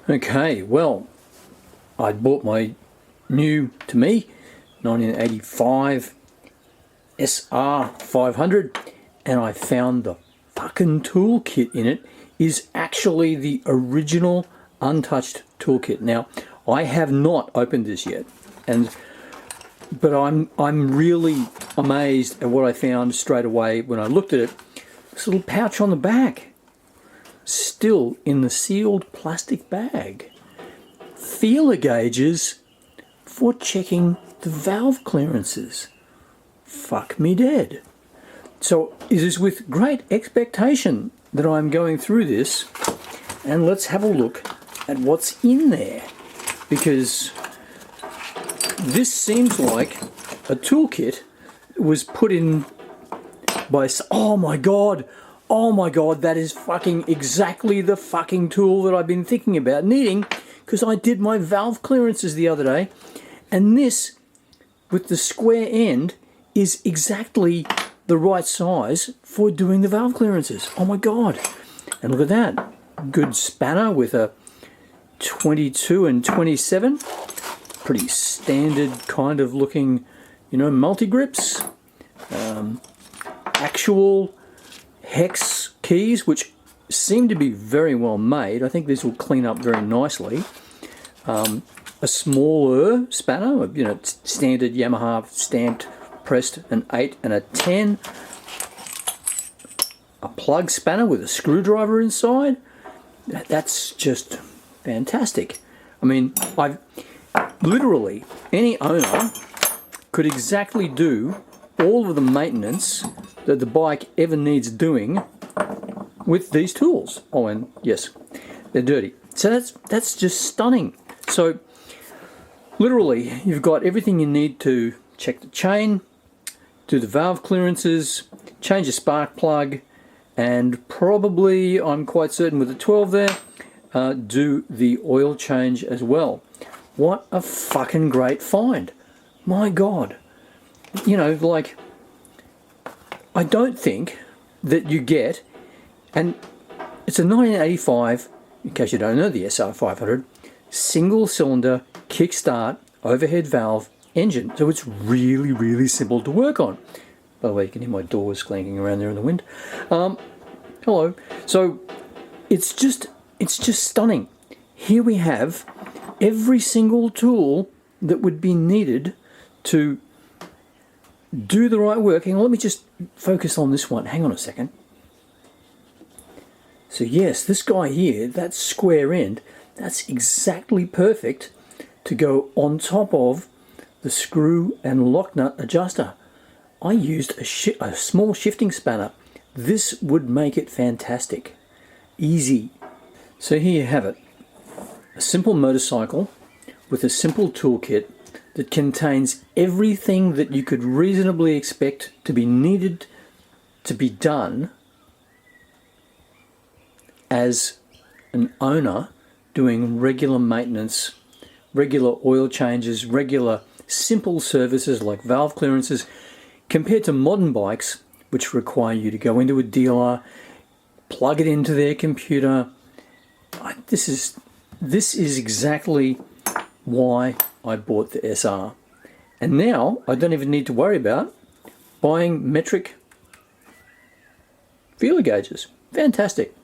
Okay, well, I bought my new, to me, 1985 SR500, and I found the fucking toolkit in it is actually the original untouched toolkit. Now, I have not opened this yet, but I'm really amazed at what I found straight away when I looked at it. This little pouch on the back, still in the sealed plastic bag. Feeler gauges for checking the valve clearances. Fuck me dead. So it is with great expectation that I'm going through this, and let's have a look at what's in there, because this seems like a toolkit was put in by... Oh my god, that is fucking exactly the fucking tool that I've been thinking about needing, because I did my valve clearances the other day, and this with the square end is exactly the right size for doing the valve clearances. Oh my god. And look at that. Good spanner with a 22 and 27. Pretty standard kind of looking, multi-grips. Actual hex keys, which seem to be very well made. I think this will clean up very nicely. A smaller spanner, standard Yamaha stamped, pressed, an 8 and a 10. A plug spanner with a screwdriver inside. That's just fantastic. I mean, literally any owner could exactly do all of the maintenance that the bike ever needs doing with these tools. Oh, and yes, they're dirty. So that's just stunning. So literally, you've got everything you need to check the chain, do the valve clearances, change a spark plug, and probably, I'm quite certain with the 12 there, do the oil change as well. What a fucking great find. My god. I don't think that you get, and it's a 1985, in case you don't know, the SR500, single cylinder kickstart overhead valve engine. So it's really, really simple to work on. By the way, you can hear my doors clanking around there in the wind. Hello. So it's just stunning. Here we have every single tool that would be needed to do the right work. Hang on, let me just focus on this one. Hang on a second. So yes, this guy here, that square end, that's exactly perfect to go on top of the screw and lock nut adjuster. I used a small shifting spanner. This would make it fantastic. Easy. So here you have it. A simple motorcycle with a simple toolkit that contains everything that you could reasonably expect to be needed to be done as an owner doing regular maintenance, regular oil changes, regular simple services like valve clearances, compared to modern bikes which require you to go into a dealer, plug it into their computer. This is exactly why I bought the SR. And now I don't even need to worry about buying metric feeler gauges. Fantastic.